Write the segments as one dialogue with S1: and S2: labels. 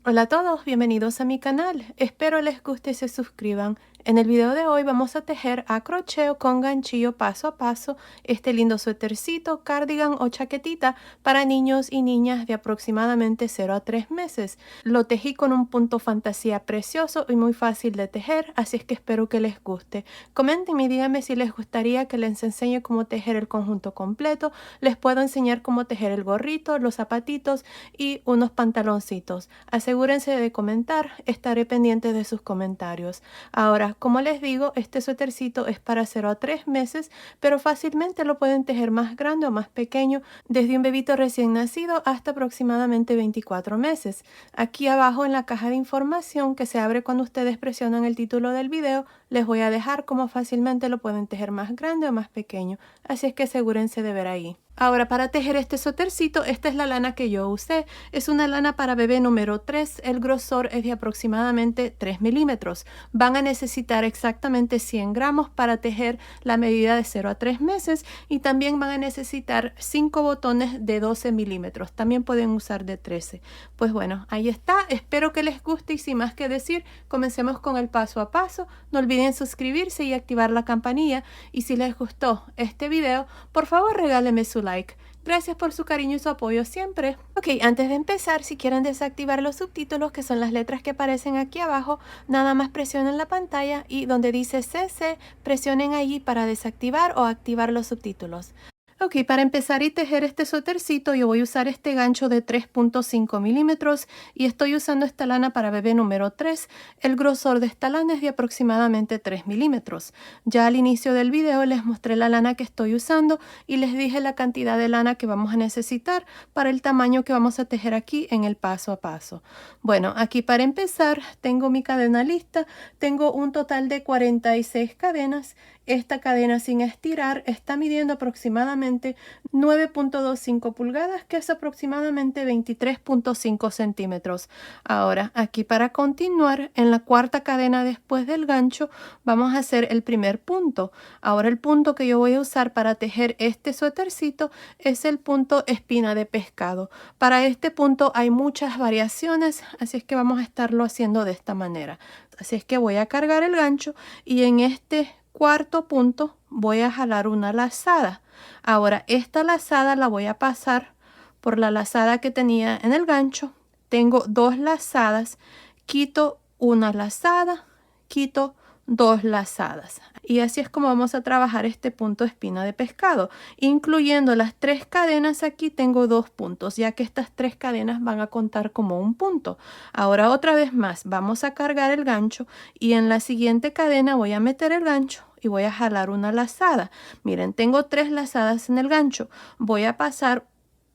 S1: Hola a todos, bienvenidos a mi canal. Espero les guste y se suscriban. En el video de hoy vamos a tejer a crochet con ganchillo paso a paso este lindo suétercito, cardigan o chaquetita para niños y niñas de aproximadamente 0 a 3 meses. Lo tejí con un punto fantasía precioso y muy fácil de tejer, así es que espero que les guste. Comenten y díganme si les gustaría que les enseñe cómo tejer el conjunto completo. Les puedo enseñar cómo tejer el gorrito, los zapatitos y unos pantaloncitos. Asegúrense de comentar, estaré pendiente de sus comentarios. Ahora, como les digo, este suétercito es para 0 a 3 meses, pero fácilmente lo pueden tejer más grande o más pequeño, desde un bebito recién nacido hasta aproximadamente 24 meses. Aquí abajo en la caja de información que se abre cuando ustedes presionan el título del video, les voy a dejar cómo fácilmente lo pueden tejer más grande o más pequeño, así es que asegúrense de ver ahí. Ahora, para tejer este suétercito, esta es la lana que yo usé. Es una lana para bebé número 3. El grosor es de aproximadamente 3 milímetros. Van a necesitar exactamente 100 gramos para tejer la medida de 0 a 3 meses y también van a necesitar 5 botones de 12 milímetros. También pueden usar de 13. Pues bueno, ahí está. Espero que les guste y sin más que decir, comencemos con el paso a paso. No olviden suscribirse y activar la campanilla. Y si les gustó este video, por favor regálenme su like. Gracias por su cariño y su apoyo siempre. Ok, antes de empezar, si quieren desactivar los subtítulos, que son las letras que aparecen aquí abajo, nada más presionen la pantalla y donde dice CC, presionen allí para desactivar o activar los subtítulos. Ok, para empezar y tejer este suétercito yo voy a usar este gancho de 3.5 milímetros y estoy usando esta lana para bebé número 3. El grosor de esta lana es de aproximadamente 3 milímetros. Ya al inicio del video les mostré la lana que estoy usando y les dije la cantidad de lana que vamos a necesitar para el tamaño que vamos a tejer aquí en el paso a paso. Bueno, aquí para empezar tengo mi cadena lista. Tengo un total de 46 cadenas. Esta cadena sin estirar está midiendo aproximadamente 9.25 pulgadas, que es aproximadamente 23.5 centímetros. Ahora, aquí para continuar, en la cuarta cadena después del gancho, vamos a hacer el primer punto. Ahora el punto que yo voy a usar para tejer este suétercito es el punto espina de pescado. Para este punto hay muchas variaciones, así es que vamos a estarlo haciendo de esta manera. Así es que voy a cargar el gancho y en este cuarto punto voy a jalar una lazada. Ahora esta lazada la voy a pasar por la lazada que tenía en el gancho. Tengo dos lazadas, quito una lazada, quito dos lazadas. Y así es como vamos a trabajar este punto espina de pescado. Incluyendo las 3 cadenas, aquí tengo 2 puntos, ya que estas 3 cadenas van a contar como un punto. Ahora otra vez más, vamos a cargar el gancho y en la siguiente cadena voy a meter el gancho y voy a jalar una lazada. Miren, tengo 3 lazadas en el gancho. Voy a pasar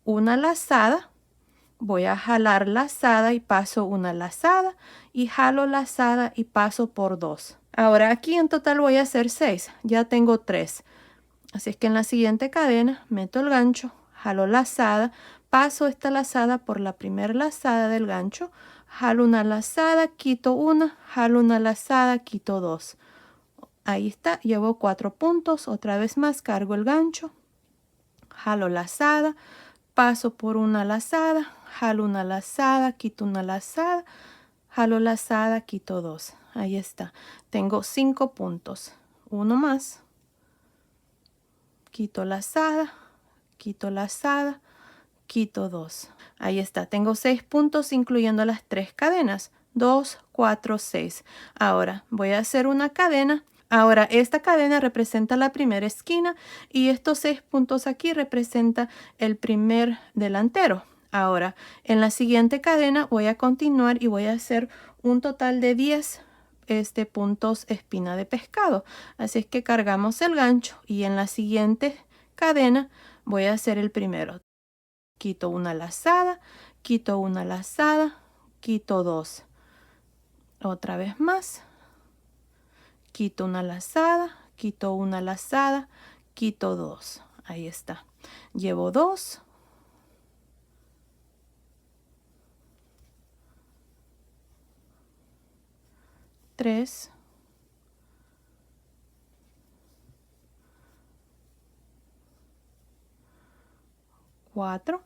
S1: una lazada. Voy a jalar lazada y paso una lazada y jalo lazada y paso por 2. Ahora aquí en total voy a hacer 6. Ya tengo 3. Así es que en la siguiente cadena meto el gancho, jalo lazada, paso esta lazada por la primera lazada del gancho, jalo una lazada, quito una, jalo una lazada, quito 2. Ahí está, llevo 4 puntos. Otra vez más cargo el gancho, jalo lazada, paso por una lazada, jalo una lazada, quito una lazada, jalo lazada, quito 2. Ahí está. Tengo 5 puntos. Uno más. Quito lazada, quito lazada, quito 2. Ahí está. Tengo 6 puntos incluyendo las 3 cadenas. 2, 4, 6. Ahora voy a hacer una cadena. Ahora, esta cadena representa la primera esquina y estos 6 puntos aquí representan el primer delantero. Ahora, en la siguiente cadena voy a continuar y voy a hacer un total de 10 puntos espina de pescado. Así es que cargamos el gancho y en la siguiente cadena voy a hacer el primero. Quito una lazada, quito una lazada, quito 2. Otra vez más. Quito una lazada, quito una lazada, quito 2. Ahí está. Llevo 2. 3. 4.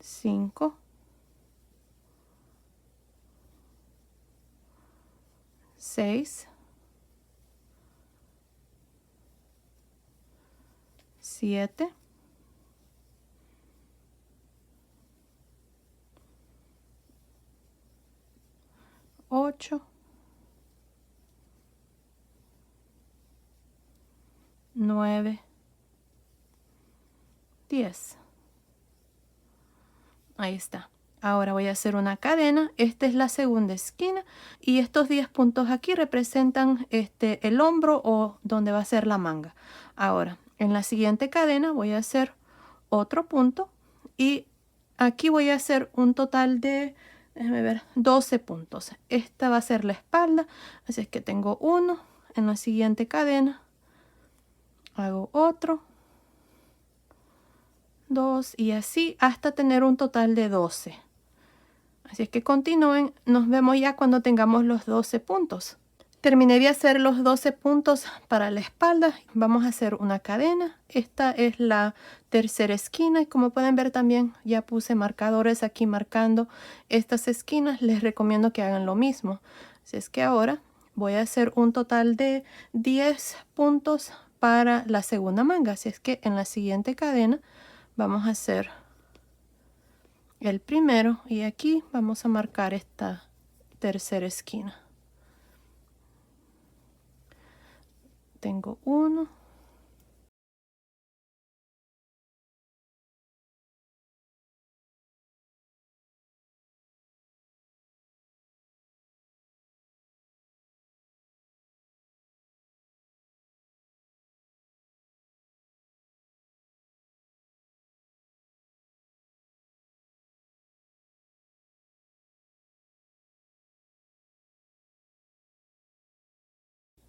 S1: 5, 6, 7, 8, 9, 10. Ahí está. Ahora voy a hacer una cadena. Esta es la segunda esquina y estos 10 puntos aquí representan el hombro o donde va a ser la manga. Ahora, en la siguiente cadena voy a hacer otro punto y aquí voy a hacer un total de, déjame ver, 12 puntos. Esta va a ser la espalda, así es que tengo uno. En la siguiente cadena hago otro, 2 y así hasta tener un total de 12. Así es que continúen, nos vemos ya cuando tengamos los 12 puntos. Terminé de hacer los 12 puntos para la espalda. Vamos a hacer una cadena. Esta es la tercera esquina y como pueden ver también ya puse marcadores aquí marcando estas esquinas. Les recomiendo que hagan lo mismo. Así es que ahora voy a hacer un total de 10 puntos para la segunda manga. Así es que en la siguiente cadena vamos a hacer el primero y aquí vamos a marcar esta tercera esquina. Tengo uno,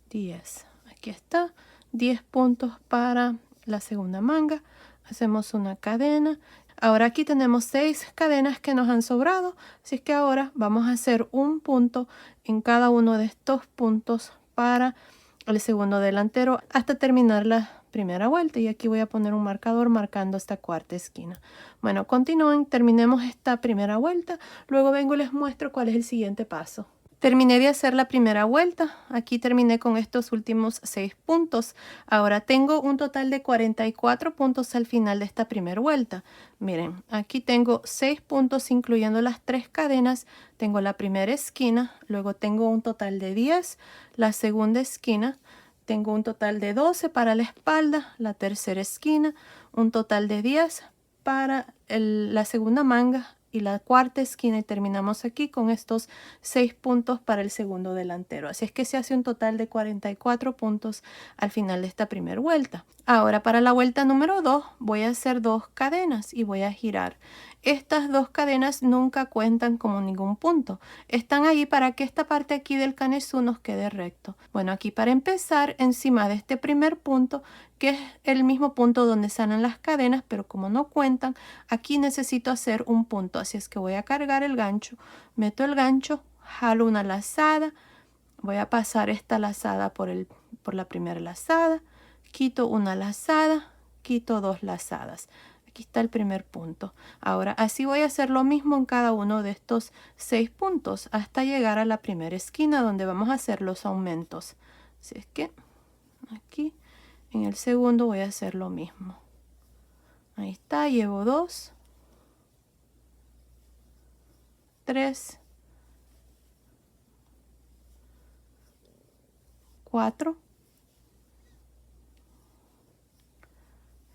S1: diez. Aquí está, 10 puntos para la segunda manga. Hacemos una cadena. Ahora aquí tenemos 6 cadenas que nos han sobrado, así es que ahora vamos a hacer un punto en cada uno de estos puntos para el segundo delantero hasta terminar la primera vuelta. Y aquí voy a poner un marcador marcando esta cuarta esquina. Bueno, continúen, terminemos esta primera vuelta, luego vengo y les muestro cuál es el siguiente paso. Terminé de hacer la primera vuelta. Aquí terminé con estos últimos 6 puntos. Ahora tengo un total de 44 puntos al final de esta primera vuelta. Miren, aquí tengo 6 puntos incluyendo las 3 cadenas. Tengo la primera esquina, luego tengo un total de 10, la segunda esquina. Tengo un total de 12 para la espalda, la tercera esquina, un total de 10 para la segunda manga y la cuarta esquina y terminamos aquí con estos 6 puntos para el segundo delantero. Así es que se hace un total de 44 puntos al final de esta primera vuelta. Ahora para la vuelta número 2 voy a hacer 2 cadenas y voy a girar. Estas 2 cadenas nunca cuentan como ningún punto. Están ahí para que esta parte aquí del canesú nos quede recto. Bueno, aquí para empezar, encima de este primer punto, que es el mismo punto donde salen las cadenas, pero como no cuentan, aquí necesito hacer un punto. Así es que voy a cargar el gancho, meto el gancho, jalo una lazada, voy a pasar esta lazada por la primera lazada, quito una lazada, quito 2 lazadas. Aquí está el primer punto. Ahora así voy a hacer lo mismo en cada uno de estos 6 puntos hasta llegar a la primera esquina donde vamos a hacer los aumentos. Así es que aquí en el segundo voy a hacer lo mismo. Ahí está, llevo 2, 3, 4,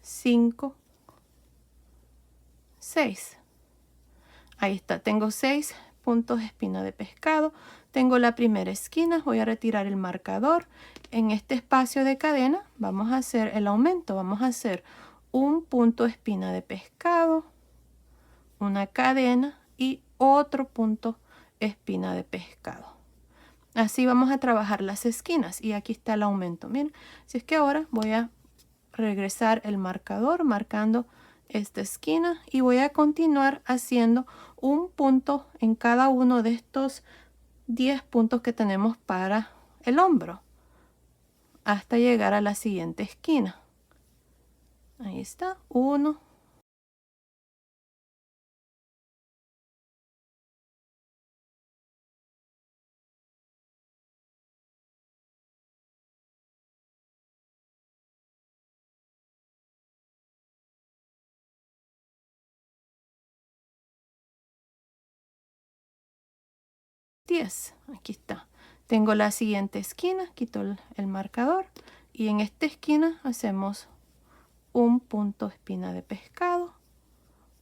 S1: 5, 6. Ahí está, tengo 6 puntos espina de pescado. Tengo la primera esquina, voy a retirar el marcador. En este espacio de cadena vamos a hacer el aumento. Vamos a hacer un punto espina de pescado, una cadena y otro punto espina de pescado. Así vamos a trabajar las esquinas y aquí está el aumento. Miren, si es que ahora voy a regresar el marcador marcando esta esquina y voy a continuar haciendo un punto en cada uno de estos 10 puntos que tenemos para el hombro hasta llegar a la siguiente esquina. Ahí está, 1, 10. Aquí está. Tengo la siguiente esquina, quito el marcador y en esta esquina hacemos un punto espina de pescado,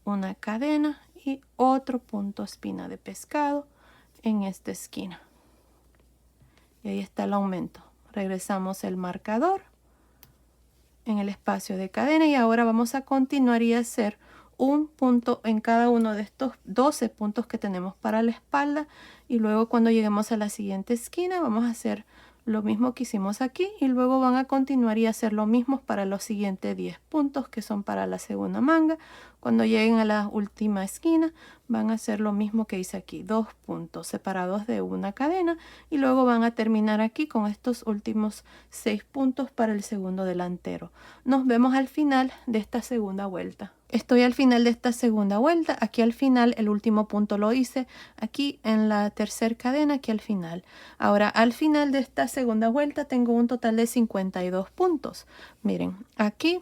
S1: una cadena y otro punto espina de pescado en esta esquina. Y ahí está el aumento. Regresamos el marcador en el espacio de cadena y ahora vamos a continuar y hacer un punto en cada uno de estos 12 puntos que tenemos para la espalda, y luego cuando lleguemos a la siguiente esquina vamos a hacer lo mismo que hicimos aquí y luego van a continuar y hacer lo mismo para los siguientes 10 puntos que son para la segunda manga. Cuando lleguen a la última esquina van a hacer lo mismo que hice aquí, 2 puntos separados de una cadena, y luego van a terminar aquí con estos últimos 6 puntos para el segundo delantero. Nos vemos al final de esta segunda vuelta. Estoy al final de esta segunda vuelta. Aquí al final el último punto lo hice aquí en la tercera cadena, aquí al final. Ahora al final de esta segunda vuelta tengo un total de 52 puntos. Miren, aquí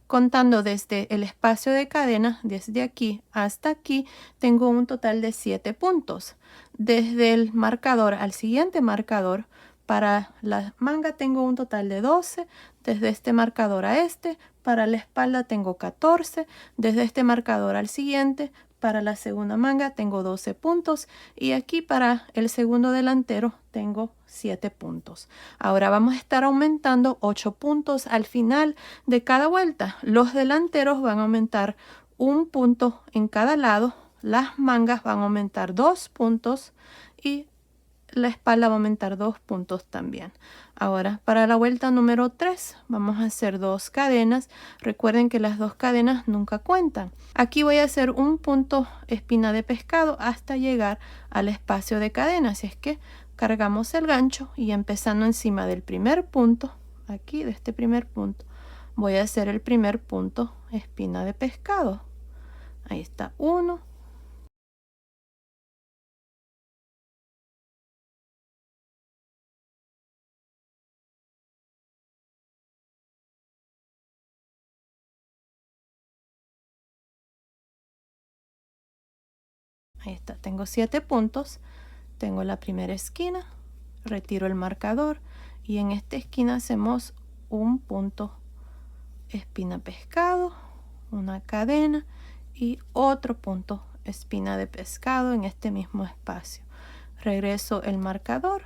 S1: contando desde el espacio de cadena, desde aquí hasta aquí, tengo un total de 7 puntos. Desde el marcador al siguiente marcador, para la manga tengo un total de 12. Desde este marcador a este, para la espalda tengo 14. Desde este marcador al siguiente, para la segunda manga tengo 12 puntos. Y aquí para el segundo delantero tengo 7 puntos. Ahora vamos a estar aumentando 8 puntos al final de cada vuelta. Los delanteros van a aumentar un punto en cada lado. Las mangas van a aumentar 2 puntos y la espalda va a aumentar 2 puntos también. Ahora para la vuelta número 3 vamos a hacer 2 cadenas. Recuerden que las 2 cadenas nunca cuentan. Aquí voy a hacer un punto espina de pescado hasta llegar al espacio de cadena. Así es que cargamos el gancho y empezando encima del primer punto, aquí de este primer punto, voy a hacer el primer punto espina de pescado. Ahí está 1. Ahí está, tengo 7 puntos. Tengo la primera esquina, retiro el marcador y en esta esquina hacemos un punto espina pescado, una cadena y otro punto espina de pescado en este mismo espacio. Regreso el marcador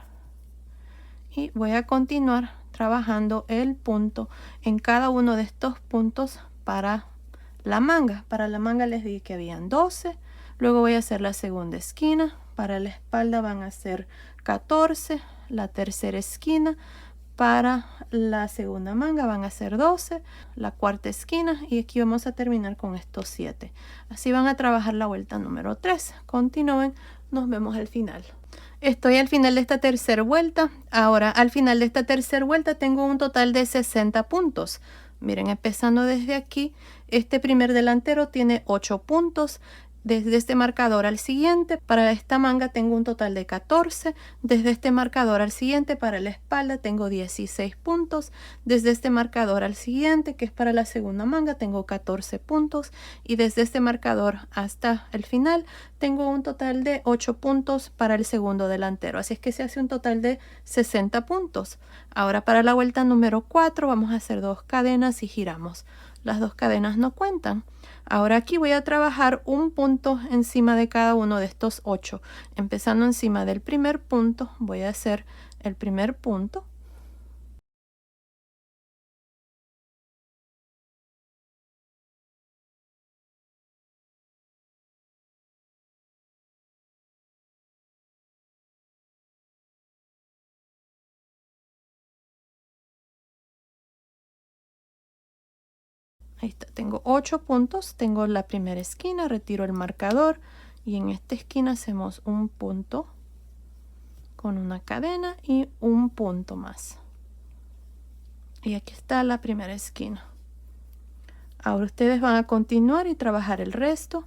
S1: y voy a continuar trabajando el punto en cada uno de estos puntos para la manga. Para la manga les dije que habían 12. Luego voy a hacer la segunda esquina. Para la espalda van a ser 14. La tercera esquina. Para la segunda manga van a ser 12. La cuarta esquina. Y aquí vamos a terminar con estos 7. Así van a trabajar la vuelta número 3. Continúen. Nos vemos al final. Estoy al final de esta tercera vuelta. Ahora al final de esta tercera vuelta tengo un total de 60 puntos. Miren, empezando desde aquí, este primer delantero tiene 8 puntos. Desde este marcador al siguiente, para esta manga tengo un total de 14. Desde este marcador al siguiente, para la espalda, tengo 16 puntos. Desde este marcador al siguiente, que es para la segunda manga, tengo 14 puntos. Y desde este marcador hasta el final, tengo un total de 8 puntos para el segundo delantero. Así es que se hace un total de 60 puntos. Ahora para la vuelta número 4 vamos a hacer 2 cadenas y giramos. Las 2 cadenas no cuentan. Ahora aquí voy a trabajar un punto encima de cada uno de estos 8. Empezando encima del primer punto, voy a hacer el primer punto. Ahí está, tengo 8 puntos, tengo la primera esquina, retiro el marcador y en esta esquina hacemos un punto con una cadena y un punto más. Y aquí está la primera esquina. Ahora ustedes van a continuar y trabajar el resto.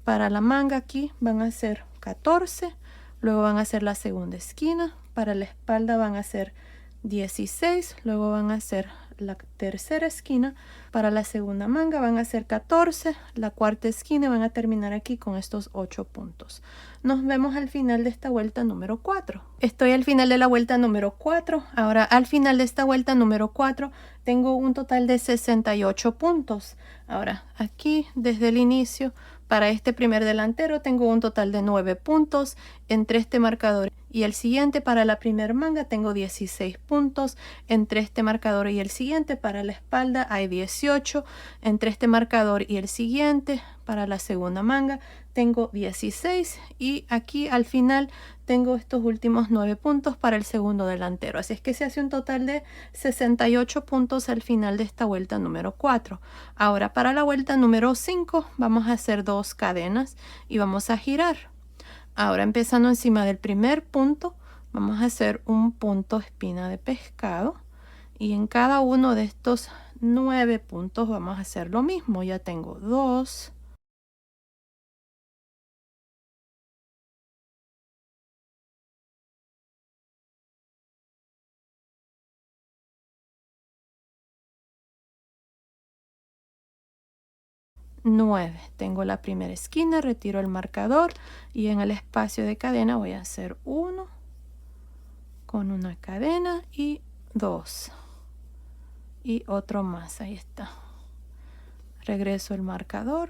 S1: Para la manga aquí van a hacer 14, luego van a hacer la segunda esquina. Para la espalda van a hacer 16, luego van a hacer la tercera esquina. Para la segunda manga van a ser 14, la cuarta esquina van a terminar aquí con estos 8 puntos. Nos vemos al final de esta vuelta número 4. Estoy al final de la vuelta número 4. Ahora al final de esta vuelta número 4 tengo un total de 68 puntos. Ahora aquí desde el inicio para este primer delantero tengo un total de 9 puntos entre este marcador y el siguiente. Para la primera manga tengo 16 puntos entre este marcador y el siguiente. Para la espalda hay 18 entre este marcador y el siguiente. Para la segunda manga tengo 16 y aquí al final tengo estos últimos 9 puntos para el segundo delantero. Así es que se hace un total de 68 puntos al final de esta vuelta número 4. Ahora para la vuelta número 5 vamos a hacer 2 cadenas y vamos a girar. Ahora empezando encima del primer punto vamos a hacer un punto espina de pescado y en cada uno de estos 9 puntos vamos a hacer lo mismo. Ya tengo 2, 9. Tengo la primera esquina, retiro el marcador y en el espacio de cadena voy a hacer 1 con una cadena y 2 y otro más. Ahí está. Regreso el marcador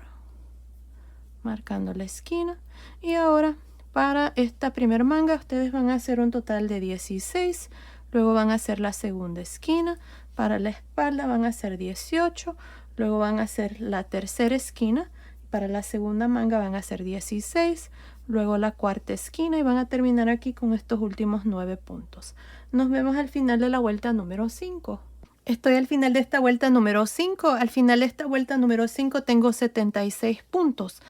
S1: marcando la esquina y ahora para esta primera manga ustedes van a hacer un total de 16. Luego van a hacer la segunda esquina. Para la espalda van a hacer 18. Luego van a hacer la tercera esquina. Para la segunda manga van a hacer 16. Luego la cuarta esquina y van a terminar aquí con estos últimos 9 puntos. Nos vemos al final de la vuelta número 5. Estoy al final de esta vuelta número 5. Al final de esta vuelta número 5 tengo 76 puntos.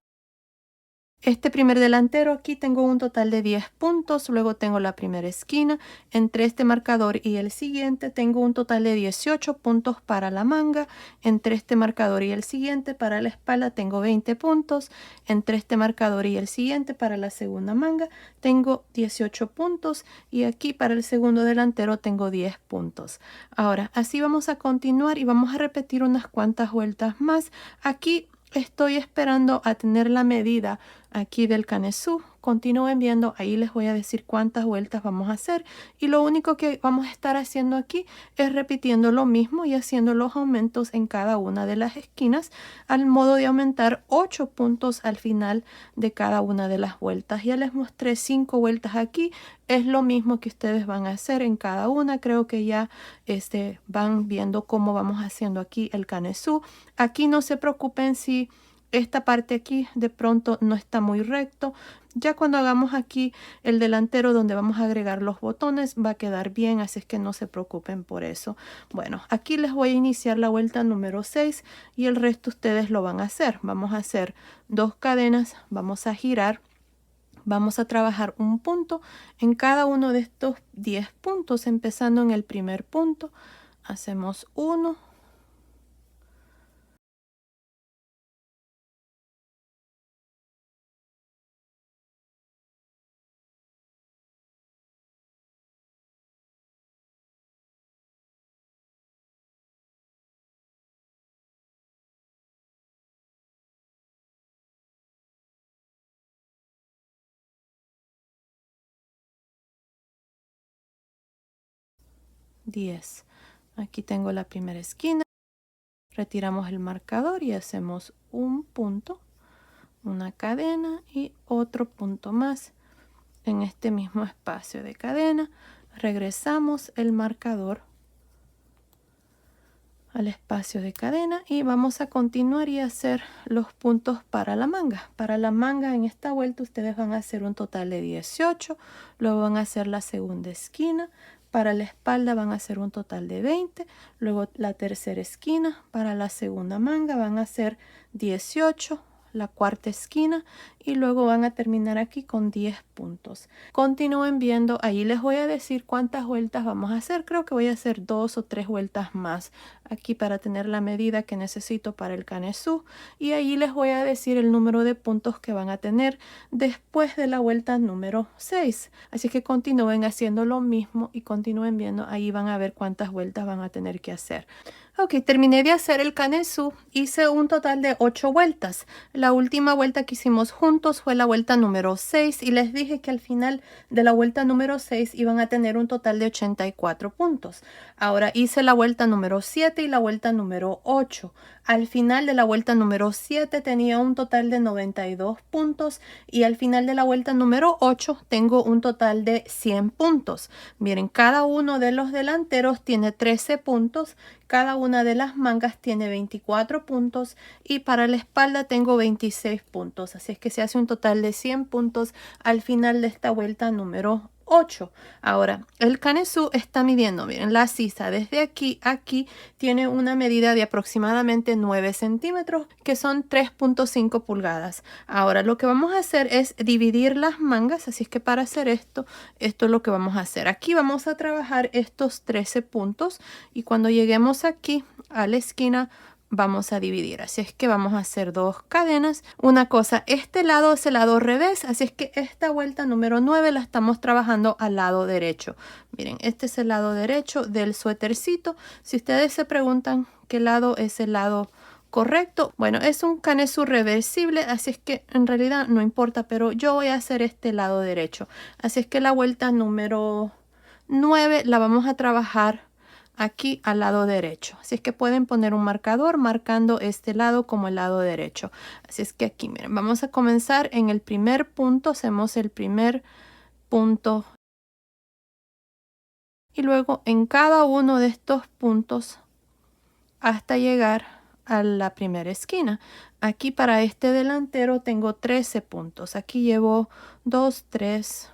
S1: Este primer delantero aquí tengo un total de 10 puntos, luego tengo la primera esquina, entre este marcador y el siguiente tengo un total de 18 puntos para la manga, entre este marcador y el siguiente para la espalda tengo 20 puntos, entre este marcador y el siguiente para la segunda manga tengo 18 puntos y aquí para el segundo delantero tengo 10 puntos. Ahora así vamos a continuar y vamos a repetir unas cuantas vueltas más. Aquí estoy esperando a tener la medida aquí del canesú. Continúen viendo, ahí les voy a decir cuántas vueltas vamos a hacer y lo único que vamos a estar haciendo aquí es repitiendo lo mismo y haciendo los aumentos en cada una de las esquinas al modo de aumentar 8 puntos al final de cada una de las vueltas. Ya les mostré 5 vueltas aquí, es lo mismo que ustedes van a hacer en cada una. Creo que ya van viendo cómo vamos haciendo aquí el canesú. Aquí no se preocupen si esta parte aquí de pronto no está muy recto. Ya cuando hagamos aquí el delantero donde vamos a agregar los botones va a quedar bien, así es que no se preocupen por eso. Bueno, aquí les voy a iniciar la vuelta número 6 y el resto ustedes lo van a hacer. Vamos a hacer 2 cadenas, vamos a girar, vamos a trabajar un punto en cada uno de estos 10 puntos, empezando en el primer punto. Hacemos 1, 10. Aquí tengo la primera esquina. Retiramos el marcador y hacemos un punto, una cadena y otro punto más en este mismo espacio de cadena. Regresamos el marcador al espacio de cadena y vamos a continuar y hacer los puntos para la manga. Para la manga en esta vuelta ustedes van a hacer un total de 18, luego van a hacer la segunda esquina. Para la espalda van a hacer un total de 20, luego la tercera esquina. Para la segunda manga van a hacer 18, la cuarta esquina y luego van a terminar aquí con 10 puntos. Continúen viendo, ahí les voy a decir cuántas vueltas vamos a hacer. Creo que voy a hacer 2 o 3 vueltas más aquí para tener la medida que necesito para el canesú y ahí les voy a decir el número de puntos que van a tener después de la vuelta número 6. Así que continúen haciendo lo mismo y continúen viendo, ahí van a ver cuántas vueltas van a tener que hacer. Ok, terminé de hacer el canesú. Hice un total de 8 vueltas. La última vuelta que hicimos juntos fue la vuelta número 6 y les dije que al final de la vuelta número 6 iban a tener un total de 84 puntos. Ahora hice la vuelta número 7 y la vuelta número 8. Al final de la vuelta número 7 tenía un total de 92 puntos y al final de la vuelta número 8 tengo un total de 100 puntos. Miren, cada uno de los delanteros tiene 13 puntos. Cada una de las mangas tiene 24 puntos y para la espalda tengo 26 puntos. Así es que se hace un total de 100 puntos al final de esta vuelta número 8. Ahora, el canesú está midiendo, miren, la sisa desde aquí a aquí tiene una medida de aproximadamente 9 centímetros, que son 3.5 pulgadas. Ahora, lo que vamos a hacer es dividir las mangas, así es que para hacer esto es lo que vamos a hacer. Aquí vamos a trabajar estos 13 puntos y cuando lleguemos aquí a la esquina vamos a dividir, así es que vamos a hacer 2 cadenas. Una cosa, este lado es el lado revés, así es que esta vuelta número 9 la estamos trabajando al lado derecho. Miren, este es el lado derecho del suétercito. Si ustedes se preguntan qué lado es el lado correcto, bueno, es un canesú reversible, así es que en realidad no importa, pero yo voy a hacer este lado derecho. Así es que la vuelta número 9 la vamos a trabajar aquí al lado derecho. Así es que pueden poner un marcador marcando este lado como el lado derecho. Así es que aquí, miren, vamos a comenzar en el primer punto. Hacemos el primer punto y luego en cada uno de estos puntos hasta llegar a la primera esquina. Aquí para este delantero tengo 13 puntos. Aquí llevo 2, 3.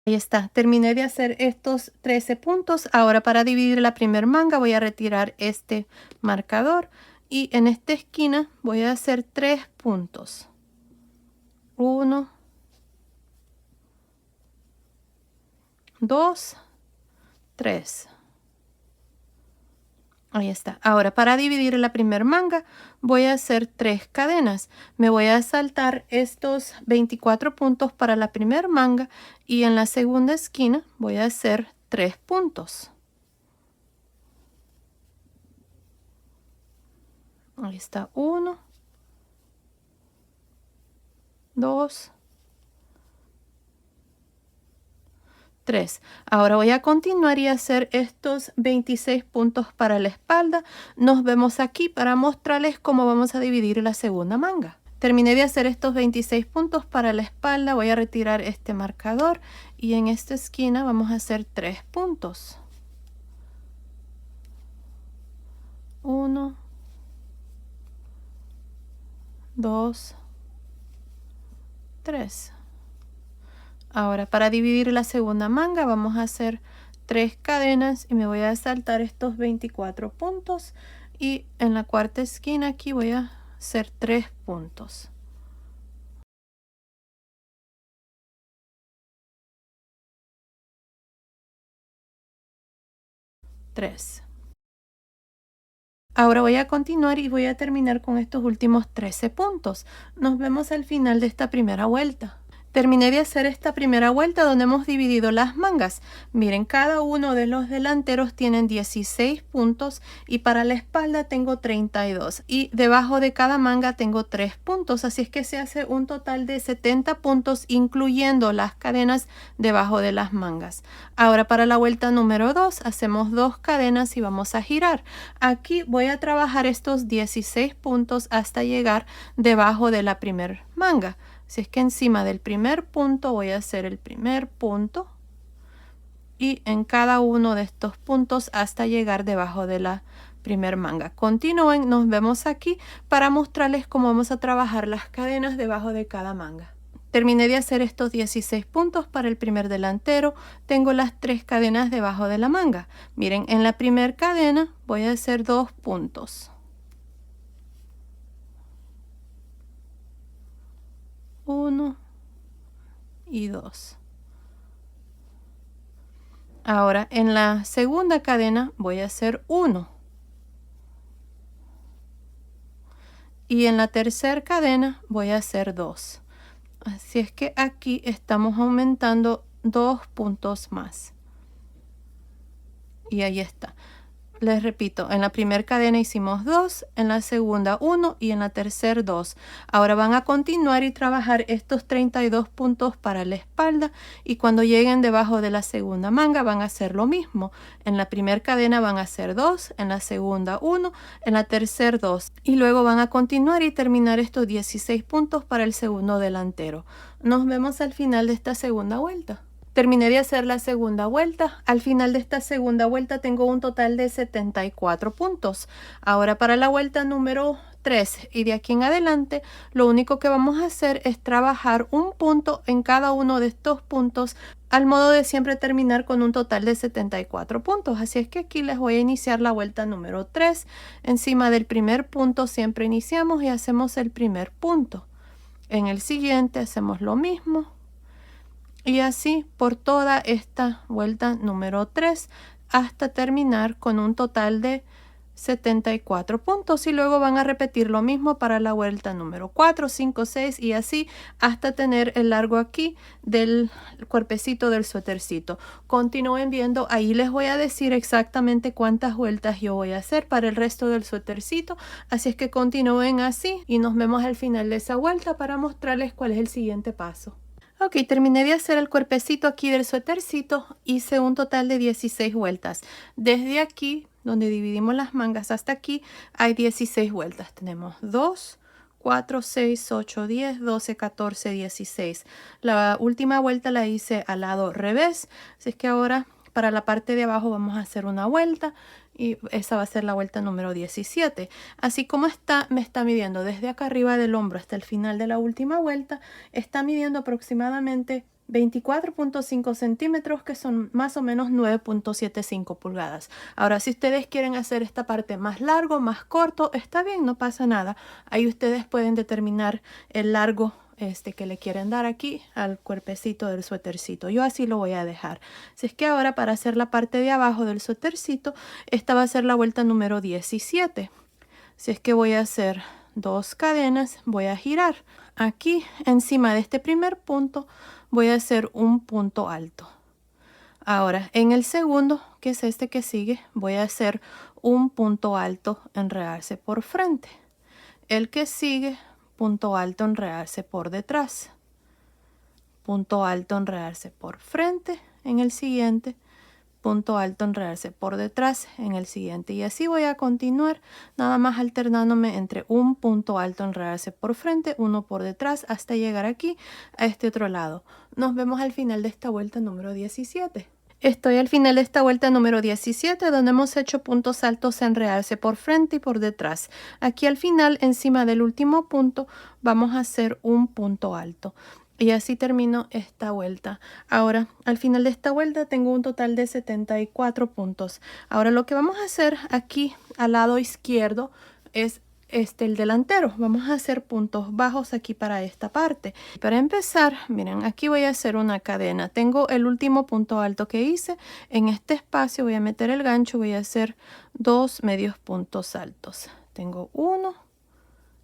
S1: Ahí está, terminé de hacer estos 13 puntos. Ahora para dividir la primer manga voy a retirar este marcador y en esta esquina voy a hacer 3 puntos. 1, 2, 3. Ahí está. Ahora para dividir la primer manga voy a hacer 3 cadenas. Me voy a saltar estos 24 puntos para la primer manga y en la segunda esquina voy a hacer 3 puntos. Ahí está, 1, 2, 3. Ahora voy a continuar y hacer estos 26 puntos para la espalda. Nos vemos aquí para mostrarles cómo vamos a dividir la segunda manga. Terminé de hacer estos 26 puntos para la espalda. Voy a retirar este marcador y en esta esquina vamos a hacer 3 puntos. 1, 2, 3. Ahora para dividir la segunda manga vamos a hacer 3 cadenas y me voy a saltar estos 24 puntos y en la cuarta esquina aquí voy a hacer 3 puntos. 3. Ahora voy a continuar y voy a terminar con estos últimos 13 puntos. Nos vemos al final de esta primera vuelta. Terminé de hacer esta primera vuelta donde hemos dividido las mangas. Miren, cada uno de los delanteros tienen 16 puntos y para la espalda tengo 32 y debajo de cada manga tengo 3 puntos, así es que se hace un total de 70 puntos incluyendo las cadenas debajo de las mangas. Ahora para la vuelta número 2 hacemos 2 cadenas y vamos a girar. Aquí voy a trabajar estos 16 puntos hasta llegar debajo de la primer manga. Si es que encima del primer punto voy a hacer el primer punto y en cada uno de estos puntos hasta llegar debajo de la primer manga. Continúen, nos vemos aquí para mostrarles cómo vamos a trabajar las cadenas debajo de cada manga. Terminé de hacer estos 16 puntos para el primer delantero. Tengo las 3 cadenas debajo de la manga. Miren, en la primera cadena voy a hacer 2 puntos. 1 y 2. Ahora en la segunda cadena voy a hacer 1. Y en la tercera cadena voy a hacer 2. Así es que aquí estamos aumentando 2 puntos más. Y ahí está. Les repito, en la primera cadena hicimos 2, en la segunda 1 y en la tercera 2. Ahora van a continuar y trabajar estos 32 puntos para la espalda, y cuando lleguen debajo de la segunda manga van a hacer lo mismo. En la primera cadena van a hacer 2, en la segunda 1, en la tercera 2. Y luego van a continuar y terminar estos 16 puntos para el segundo delantero. Nos vemos al final de esta segunda vuelta. Terminé de hacer la segunda vuelta. Al final de esta segunda vuelta tengo un total de 74 puntos. Ahora para la vuelta número 3 y de aquí en adelante, lo único que vamos a hacer es trabajar un punto en cada uno de estos puntos, al modo de siempre terminar con un total de 74 puntos. Así es que aquí les voy a iniciar la vuelta número 3. Encima del primer punto siempre iniciamos y hacemos el primer punto. En el siguiente hacemos lo mismo. Y así por toda esta vuelta número 3 hasta terminar con un total de 74 puntos, y luego van a repetir lo mismo para la vuelta número 4, 5, 6 y así hasta tener el largo aquí del cuerpecito del suétercito. Continúen viendo, ahí les voy a decir exactamente cuántas vueltas yo voy a hacer para el resto del suétercito, así es que continúen así y nos vemos al final de esa vuelta para mostrarles cuál es el siguiente paso. Ok, terminé de hacer el cuerpecito aquí del suétercito. Hice un total de 16 vueltas. Desde aquí, donde dividimos las mangas, hasta aquí hay 16 vueltas. Tenemos 2, 4, 6, 8, 10, 12, 14, 16. La última vuelta la hice al lado revés. Así es que ahora para la parte de abajo vamos a hacer una vuelta. Y esa va a ser la vuelta número 17. Así como está, me está midiendo desde acá arriba del hombro hasta el final de la última vuelta. Está midiendo aproximadamente 24.5 centímetros, que son más o menos 9.75 pulgadas. Ahora, si ustedes quieren hacer esta parte más largo, más corto, está bien, no pasa nada. Ahí ustedes pueden determinar el largo que le quieren dar aquí al cuerpecito del suétercito. Yo así lo voy a dejar. Así es que ahora para hacer la parte de abajo del suétercito, esta va a ser la vuelta número 17. Así es que voy a hacer 2 cadenas, voy a girar. Aquí encima de este primer punto voy a hacer un punto alto. Ahora en el segundo, que es este que sigue, voy a hacer un punto alto, enredarse por frente. El que sigue, punto alto, enredarse por detrás, punto alto, enredarse por frente en el siguiente, punto alto, enredarse por detrás en el siguiente, y así voy a continuar, nada más alternándome entre un punto alto, enredarse por frente, uno por detrás, hasta llegar aquí a este otro lado. Nos vemos al final de esta vuelta número 17. Estoy al final de esta vuelta número 17, donde hemos hecho puntos altos, enredarse por frente y por detrás. Aquí al final, encima del último punto, vamos a hacer un punto alto. Y así termino esta vuelta. Ahora, al final de esta vuelta tengo un total de 74 puntos. Ahora lo que vamos a hacer aquí al lado izquierdo es el delantero. Vamos a hacer puntos bajos aquí para esta parte. Para empezar, miren, aquí voy a hacer una cadena. Tengo el último punto alto que hice. En este espacio voy a meter el gancho, voy a hacer 2 medios puntos altos. Tengo 1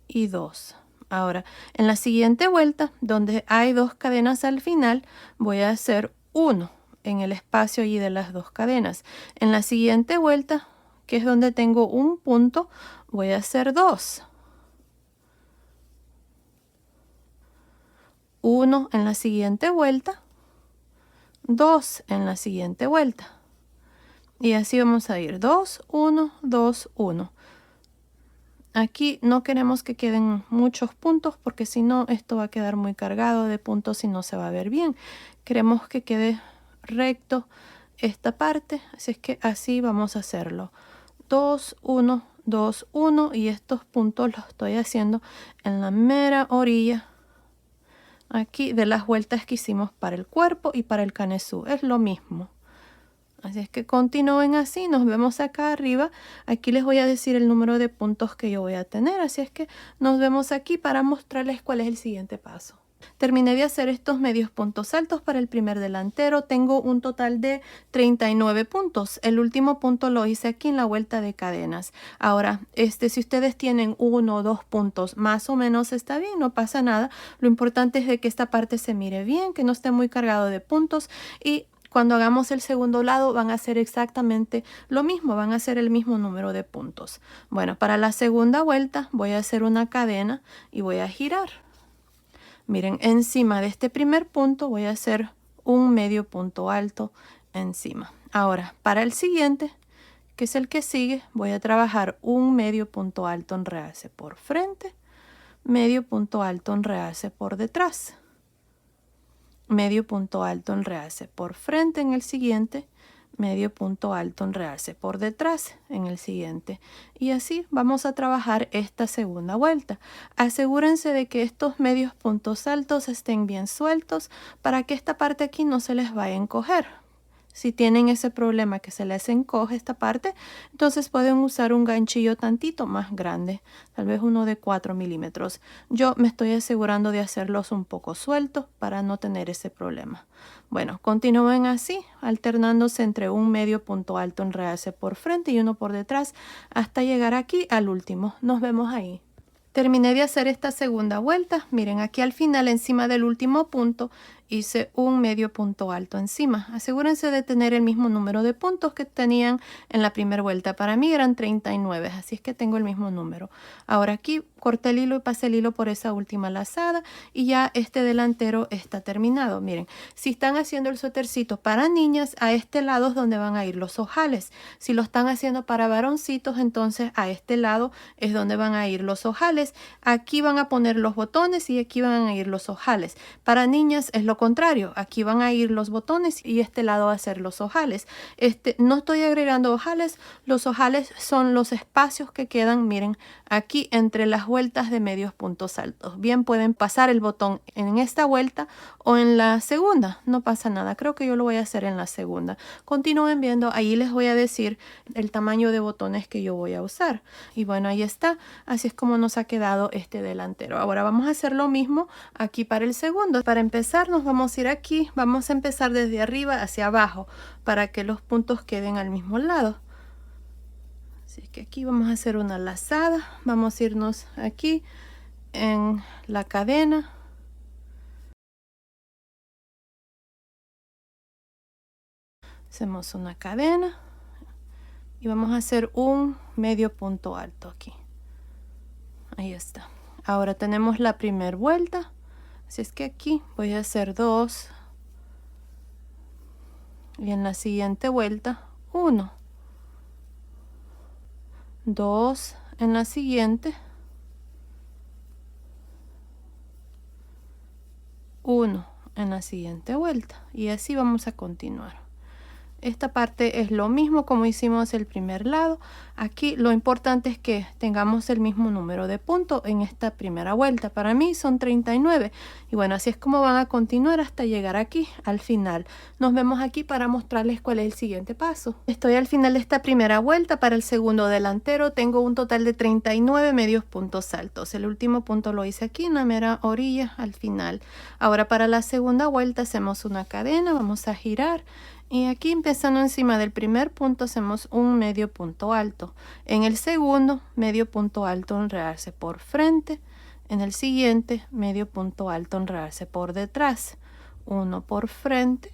S1: y 2. Ahora, en la siguiente vuelta, donde hay 2 cadenas al final, voy a hacer 1 en el espacio allí de las 2 cadenas. En la siguiente vuelta, que es donde tengo un punto, voy a hacer 2. 1 en la siguiente vuelta, 2 en la siguiente vuelta. Y así vamos a ir 2, 1, 2, 1. Aquí no queremos que queden muchos puntos, porque si no esto va a quedar muy cargado de puntos y no se va a ver bien. Queremos que quede recto esta parte, así es que así vamos a hacerlo. 2, 1, 2, 1, y estos puntos los estoy haciendo en la mera orilla aquí de las vueltas que hicimos para el cuerpo y para el canesú. Es lo mismo. Así es que continúen así, nos vemos acá arriba. Aquí les voy a decir el número de puntos que yo voy a tener, así es que nos vemos aquí para mostrarles cuál es el siguiente paso. Terminé de hacer estos medios puntos altos para el primer delantero. Tengo un total de 39 puntos. El último punto lo hice aquí en la vuelta de cadenas. Ahora, si ustedes tienen 1 o 2 puntos, más o menos está bien, no pasa nada. Lo importante es de que esta parte se mire bien, que no esté muy cargado de puntos, y cuando hagamos el segundo lado van a hacer exactamente lo mismo, van a hacer el mismo número de puntos. Bueno, para la segunda vuelta voy a hacer una cadena y voy a girar. Miren, encima de este primer punto voy a hacer un medio punto alto encima. Ahora, para el siguiente, que es el que sigue, voy a trabajar un medio punto alto en realce por frente, medio punto alto en realce por detrás, medio punto alto en realce por frente en el siguiente, medio punto alto en realce por detrás en el siguiente, y así vamos a trabajar esta segunda vuelta. Asegúrense de que estos medios puntos altos estén bien sueltos para que esta parte aquí no se les vaya a encoger. Si tienen ese problema que se les encoge esta parte, entonces pueden usar un ganchillo tantito más grande, tal vez uno de 4 milímetros. Yo me estoy asegurando de hacerlos un poco sueltos para no tener ese problema. Bueno, continúen así, alternándose entre un medio punto alto en realce por frente y uno por detrás hasta llegar aquí al último. Nos vemos ahí. Terminé de hacer esta segunda vuelta. Miren, aquí al final, encima del último punto, hice un medio punto alto encima. Asegúrense de tener el mismo número de puntos que tenían en la primera vuelta. Para mí eran 39, así es que tengo el mismo número. Ahora aquí corté el hilo y pasé el hilo por esa última lazada y ya este delantero está terminado. Miren, si están haciendo el suétercito para niñas, a este lado es donde van a ir los ojales. Si lo están haciendo para varoncitos, entonces a este lado es donde van a ir los ojales. Aquí van a poner los botones y aquí van a ir los ojales. Para niñas es lo contrario, aquí van a ir los botones y este lado va a ser los ojales. No estoy agregando ojales, los ojales son los espacios que quedan, miren, aquí entre las vueltas de medios puntos altos. Bien, pueden pasar el botón en esta vuelta o en la segunda, no pasa nada. Creo que yo lo voy a hacer en la segunda. Continúen viendo, ahí les voy a decir el tamaño de botones que yo voy a usar. Y bueno, ahí está, así es como nos ha quedado este delantero. Ahora vamos a hacer lo mismo aquí para el segundo. Para empezar nos vamos a ir aquí, vamos a empezar desde arriba hacia abajo para que los puntos queden al mismo lado. Así que aquí vamos a hacer una lazada, vamos a irnos aquí en la cadena. Hacemos una cadena y vamos a hacer un medio punto alto aquí. Ahí está. Ahora tenemos la primera vuelta, así es que aquí voy a hacer 2 y en la siguiente vuelta 1, 2 en la siguiente, 1 en la siguiente vuelta, y así vamos a continuar. Esta parte es lo mismo como hicimos el primer lado. Aquí lo importante es que tengamos el mismo número de puntos en esta primera vuelta. Para mí son 39. Y bueno, así es como van a continuar hasta llegar aquí al final. Nos vemos aquí para mostrarles cuál es el siguiente paso. Estoy al final de esta primera vuelta. Para el segundo delantero tengo un total de 39 medios puntos altos. El último punto lo hice aquí en la mera orilla al final. Ahora para la segunda vuelta hacemos una cadena. Vamos a girar. Y aquí empezando encima del primer punto hacemos un medio punto alto. En el segundo, medio punto alto en realce por frente. En el siguiente, medio punto alto en realce por detrás. Uno por frente,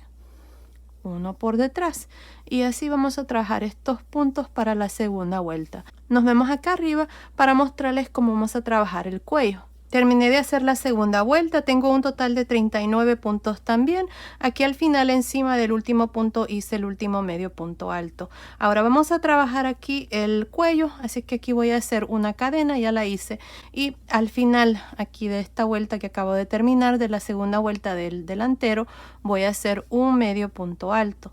S1: uno por detrás. Y así vamos a trabajar estos puntos para la segunda vuelta. Nos vemos acá arriba para mostrarles cómo vamos a trabajar el cuello. Terminé de hacer la segunda vuelta, tengo un total de 39 puntos también. Aquí al final encima del último punto hice el último medio punto alto. Ahora vamos a trabajar aquí el cuello, así que aquí voy a hacer una cadena, ya la hice. Y al final aquí de esta vuelta que acabo de terminar, de la segunda vuelta del delantero, voy a hacer un medio punto alto.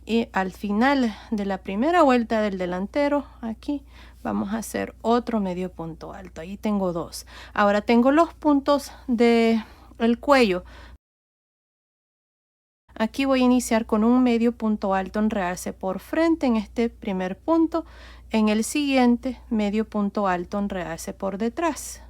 S1: Y al final de la primera vuelta del delantero, aquí vamos a hacer otro medio punto alto. Ahí tengo 2. Ahora tengo los puntos del cuello. Aquí voy a iniciar con un medio punto alto en realce por frente en este primer punto. En el siguiente, medio punto alto en realce por detrás.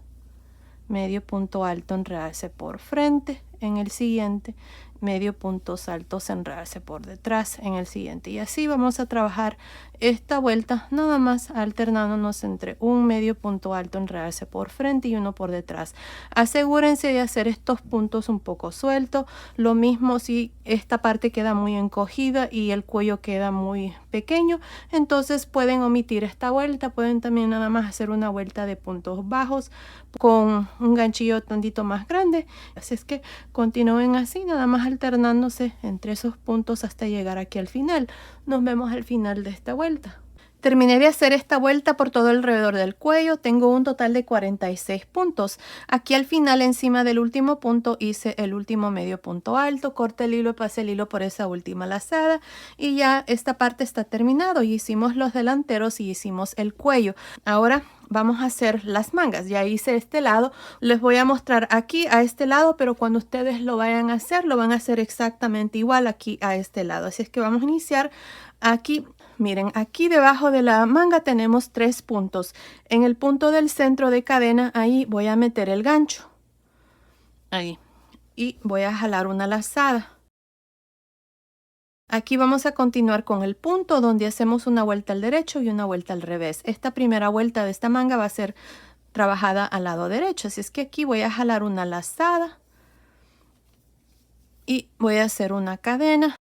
S1: medio punto alto, enredarse por frente en el siguiente, medio puntos altos, enredarse por detrás en el siguiente, y así vamos a trabajar esta vuelta nada más alternándonos entre un medio punto alto, enredarse por frente y uno por detrás. Asegúrense de hacer estos puntos un poco sueltos. Lo mismo si esta parte queda muy encogida y el cuello queda muy pequeño, entonces pueden omitir esta vuelta. Pueden también nada más hacer una vuelta de puntos bajos con un ganchillo tantito más grande. Así es que continúen así, nada más alternándose entre esos puntos hasta llegar aquí al final. Nos vemos al final de esta vuelta. Terminé de hacer esta vuelta por todo alrededor del cuello. Tengo un total de 46 puntos. Aquí al final, encima del último punto, hice el último medio punto alto, corté el hilo y pasé el hilo por esa última lazada, y ya esta parte está terminado. Y hicimos los delanteros y hicimos el cuello. Ahora vamos a hacer las mangas. Ya hice este lado, les voy a mostrar aquí a este lado, pero cuando ustedes lo vayan a hacer, lo van a hacer exactamente igual aquí a este lado. Así es que vamos a iniciar aquí. Miren, aquí debajo de la manga tenemos 3 puntos. En el punto del centro de cadena, ahí voy a meter el gancho. Ahí. Y voy a jalar una lazada. Aquí vamos a continuar con el punto donde hacemos una vuelta al derecho y una vuelta al revés. Esta primera vuelta de esta manga va a ser trabajada al lado derecho. Así es que aquí voy a jalar una lazada. Y voy a hacer una cadena.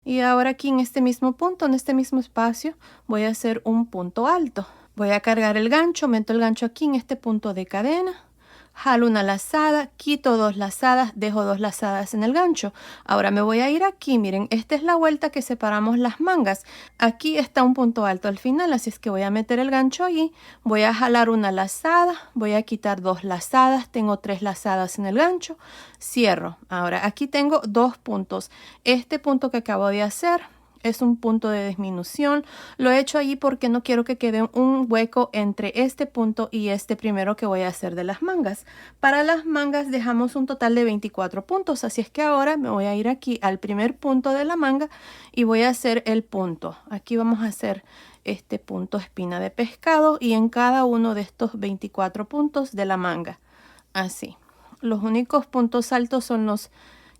S1: Y ahora aquí en este mismo punto, en este mismo espacio, voy a hacer un punto alto. Voy a cargar el gancho, meto el gancho aquí en este punto de cadena, jalo una lazada, quito 2 lazadas, dejo 2 lazadas en el gancho. Ahora me voy a ir aquí, miren, esta es la vuelta que separamos las mangas. Aquí está un punto alto al final, así es que voy a meter el gancho allí, voy a jalar una lazada, voy a quitar 2 lazadas, tengo 3 lazadas en el gancho, cierro. Ahora aquí tengo 2 puntos. Este punto que acabo de hacer es un punto de disminución. Lo he hecho allí porque no quiero que quede un hueco entre este punto y este primero que voy a hacer de las mangas. Para las mangas dejamos un total de 24 puntos. Así es que ahora me voy a ir aquí al primer punto de la manga y voy a hacer el punto. Aquí vamos a hacer este punto espina de pescado y en cada uno de estos 24 puntos de la manga. Así. Los únicos puntos altos son los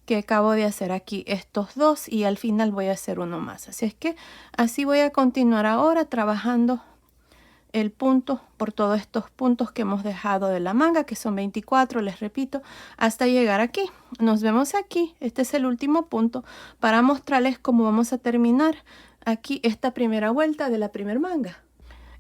S1: que acabo de hacer aquí, estos 2, y al final voy a hacer uno más. Así es que así voy a continuar ahora trabajando el punto por todos estos puntos que hemos dejado de la manga, que son 24, les repito, hasta llegar aquí. Nos vemos aquí. Este es el último punto para mostrarles cómo vamos a terminar aquí esta primera vuelta de la primera manga.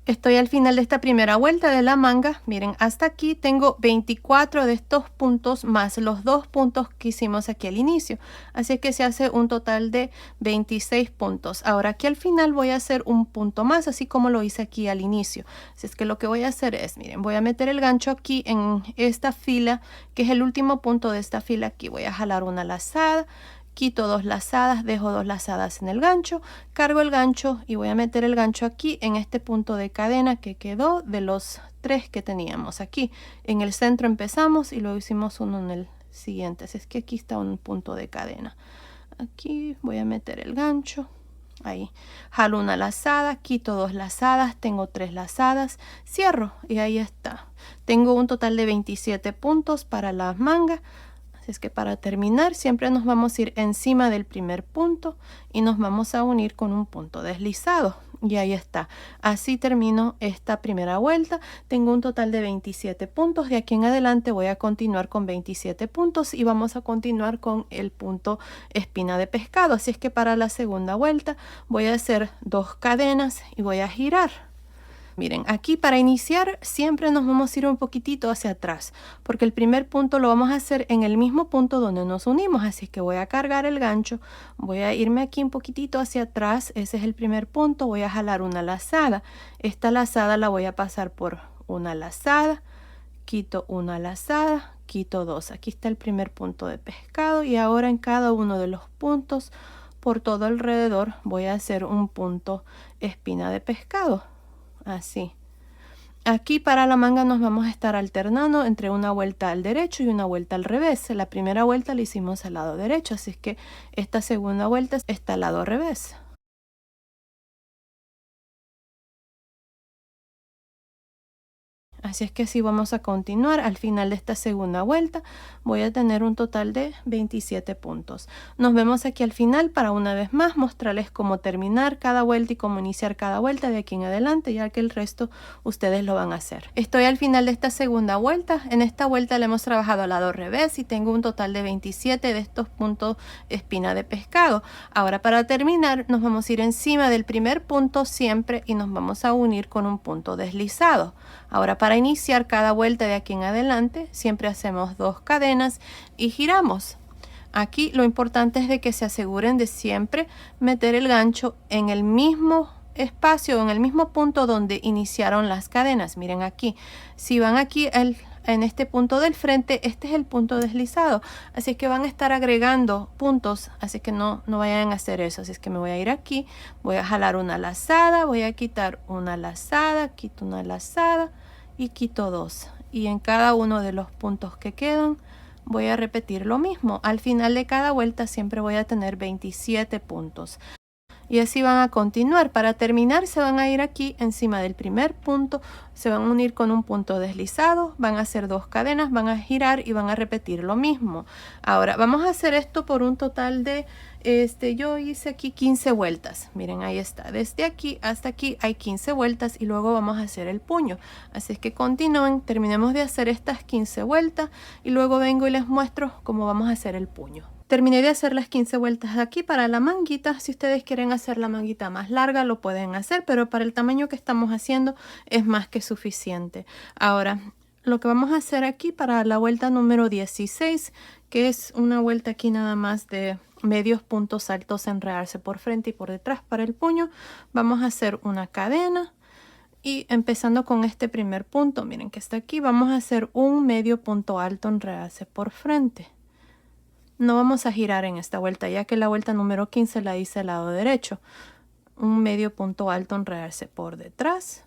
S1: Estoy al final de esta primera vuelta de la manga. Miren, hasta aquí tengo 24 de estos puntos más los 2 puntos que hicimos aquí al inicio. Así que se hace un total de 26 puntos. Ahora aquí al final voy a hacer un punto más, así como lo hice aquí al inicio. Así es que lo que voy a hacer es, miren, voy a meter el gancho aquí en esta fila, que es el último punto de esta fila. Aquí voy a jalar una lazada. Quito 2 lazadas, dejo 2 lazadas en el gancho, cargo el gancho y voy a meter el gancho aquí en este punto de cadena que quedó de los 3 que teníamos aquí. En el centro empezamos y luego hicimos uno en el siguiente, así es que aquí está un punto de cadena. Aquí voy a meter el gancho, ahí, jalo una lazada, quito 2 lazadas, tengo 3 lazadas, cierro y ahí está. Tengo un total de 27 puntos para las mangas. Así es que para terminar siempre nos vamos a ir encima del primer punto y nos vamos a unir con un punto deslizado. Y ahí está. Así termino esta primera vuelta. Tengo un total de 27 puntos. De aquí en adelante voy a continuar con 27 puntos y vamos a continuar con el punto espina de pescado. Así es que para la segunda vuelta voy a hacer 2 cadenas y voy a girar. Miren, aquí para iniciar siempre nos vamos a ir un poquitito hacia atrás, porque el primer punto lo vamos a hacer en el mismo punto donde nos unimos, así que voy a cargar el gancho, voy a irme aquí un poquitito hacia atrás, ese es el primer punto, voy a jalar una lazada, esta lazada la voy a pasar por una lazada, quito una lazada, quito 2, aquí está el primer punto de pescado y ahora en cada uno de los puntos por todo alrededor voy a hacer un punto espina de pescado. Así. Aquí para la manga nos vamos a estar alternando entre una vuelta al derecho y una vuelta al revés. La primera vuelta la hicimos al lado derecho, así es que esta segunda vuelta está al lado revés. Así es que si vamos a continuar, al final de esta segunda vuelta voy a tener un total de 27 puntos. Nos vemos aquí al final para una vez más mostrarles cómo terminar cada vuelta y cómo iniciar cada vuelta de aquí en adelante, ya que el resto ustedes lo van a hacer. Estoy al final de esta segunda vuelta. En esta vuelta le hemos trabajado al lado revés y tengo un total de 27 de estos puntos espina de pescado. Ahora, para terminar, nos vamos a ir encima del primer punto siempre y nos vamos a unir con un punto deslizado. Ahora, para iniciar cada vuelta de aquí en adelante, siempre hacemos 2 cadenas y giramos. Aquí lo importante es de que se aseguren de siempre meter el gancho en el mismo espacio, en el mismo punto donde iniciaron las cadenas. Miren aquí, si van aquí en este punto del frente, este es el punto deslizado, así es que van a estar agregando puntos, así que no vayan a hacer eso. Así es que me voy a ir aquí, voy a jalar una lazada, voy a quitar una lazada, quito una lazada y quito 2, y en cada uno de los puntos que quedan voy a repetir lo mismo. Al final de cada vuelta siempre voy a tener 27 puntos. Y así van a continuar. Para terminar se van a ir aquí encima del primer punto, se van a unir con un punto deslizado, van a hacer 2 cadenas, van a girar y van a repetir lo mismo. Ahora vamos a hacer esto por un total de, yo hice aquí 15 vueltas. Miren, ahí está. Desde aquí hasta aquí hay 15 vueltas y luego vamos a hacer el puño. Así es que continúen, terminemos de hacer estas 15 vueltas y luego vengo y les muestro cómo vamos a hacer el puño. Terminé de hacer las 15 vueltas aquí para la manguita. Si ustedes quieren hacer la manguita más larga, lo pueden hacer, pero para el tamaño que estamos haciendo es más que suficiente. Ahora, lo que vamos a hacer aquí para la vuelta número 16, que es una vuelta aquí nada más de medios puntos altos, enredarse por frente y por detrás para el puño, vamos a hacer una cadena. Y empezando con este primer punto, miren que está aquí, vamos a hacer un medio punto alto, enredarse por frente. No vamos a girar en esta vuelta, ya que la vuelta número 15 la hice al lado derecho. Un medio punto alto, enredarse por detrás,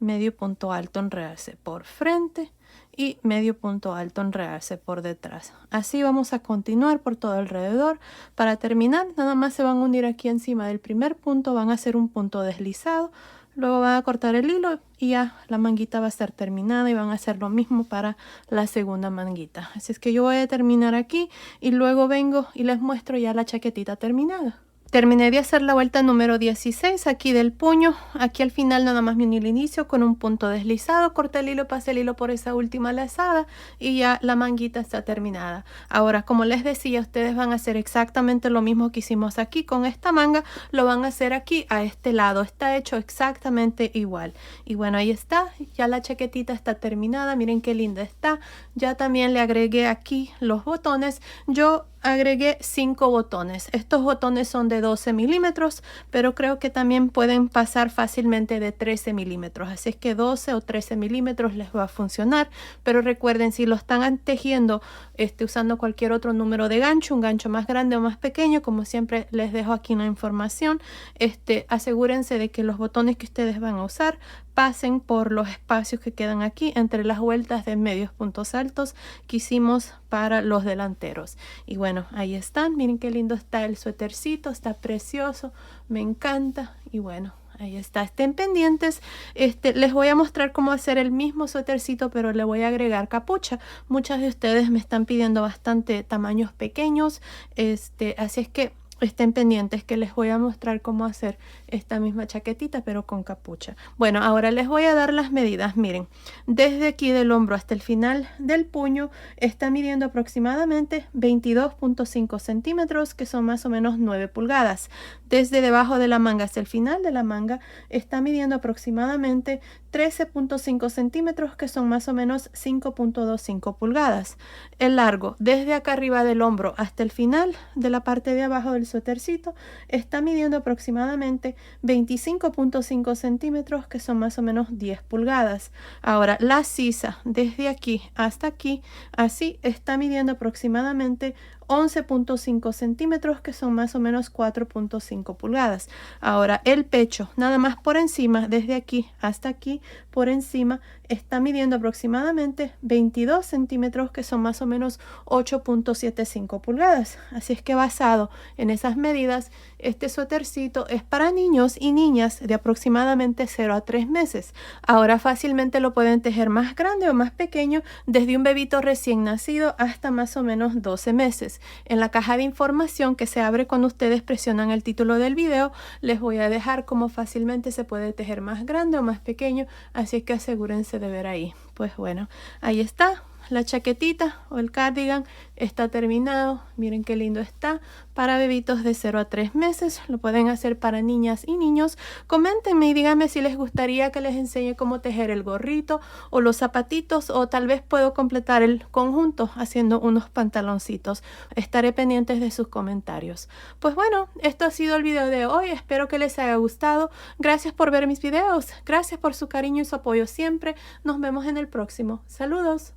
S1: medio punto alto, enredarse por frente y medio punto alto, enredarse por detrás. Así vamos a continuar por todo alrededor. Para terminar, nada más se van a unir aquí encima del primer punto, van a hacer un punto deslizado. Luego van a cortar el hilo y ya la manguita va a estar terminada y van a hacer lo mismo para la segunda manguita. Así es que yo voy a terminar aquí y luego vengo y les muestro ya la chaquetita terminada. Terminé de hacer la vuelta número 16 aquí del puño. Aquí al final nada más me uní el inicio con un punto deslizado, corté el hilo, pasé el hilo por esa última lazada y ya la manguita está terminada. Ahora, como les decía, ustedes van a hacer exactamente lo mismo que hicimos aquí con esta manga, lo van a hacer aquí a este lado. Está hecho exactamente igual. Y bueno, ahí está, ya la chaquetita está terminada. Miren qué linda está. Ya también le agregué aquí los botones. Yo agregué 5 botones. Estos botones son de 12 milímetros, pero creo que también pueden pasar fácilmente de 13 milímetros. Así es que 12 o 13 milímetros les va a funcionar. Pero recuerden, si lo están tejiendo usando cualquier otro número de gancho, un gancho más grande o más pequeño, como siempre les dejo aquí una información, asegúrense de que los botones que ustedes van a usar pasen por los espacios que quedan aquí entre las vueltas de medios puntos altos que hicimos para los delanteros. Y bueno, ahí están. Miren qué lindo está el suétercito, está precioso, me encanta. Y bueno, ahí está, estén pendientes. Les voy a mostrar cómo hacer el mismo suétercito, pero le voy a agregar capucha. Muchas de ustedes me están pidiendo bastante tamaños pequeños, así es que estén pendientes que les voy a mostrar cómo hacer esta misma chaquetita pero con capucha. Bueno, ahora les voy a dar las medidas. Miren, desde aquí del hombro hasta el final del puño está midiendo aproximadamente 22.5 centímetros, que son más o menos 9 pulgadas. Desde debajo de la manga hasta el final de la manga está midiendo aproximadamente 13.5 centímetros, que son más o menos 5.25 pulgadas. El largo desde acá arriba del hombro hasta el final de la parte de abajo del suétercito está midiendo aproximadamente 25.5 centímetros, que son más o menos 10 pulgadas. Ahora la sisa desde aquí hasta aquí, así está midiendo aproximadamente 11.5 centímetros, que son más o menos 4.5 pulgadas. Ahora el pecho, nada más por encima, desde aquí hasta aquí, por encima, está midiendo aproximadamente 22 centímetros, que son más o menos 8.75 pulgadas. Así es que basado en esas medidas Este suétercito es para niños y niñas de aproximadamente 0 a 3 meses. Ahora fácilmente lo pueden tejer más grande o más pequeño, desde un bebito recién nacido hasta más o menos 12 meses. En la caja de información que se abre cuando ustedes presionan el título del video, les voy a dejar cómo fácilmente se puede tejer más grande o más pequeño, así que asegúrense de ver ahí. Pues bueno, ahí está. La chaquetita o el cardigan está terminado. Miren qué lindo está. Para bebitos de 0 a 3 meses. Lo pueden hacer para niñas y niños. Coméntenme y díganme si les gustaría que les enseñe cómo tejer el gorrito o los zapatitos, o tal vez puedo completar el conjunto haciendo unos pantaloncitos. Estaré pendientes de sus comentarios. Pues bueno, esto ha sido el video de hoy. Espero que les haya gustado. Gracias por ver mis videos. Gracias por su cariño y su apoyo siempre. Nos vemos en el próximo. Saludos.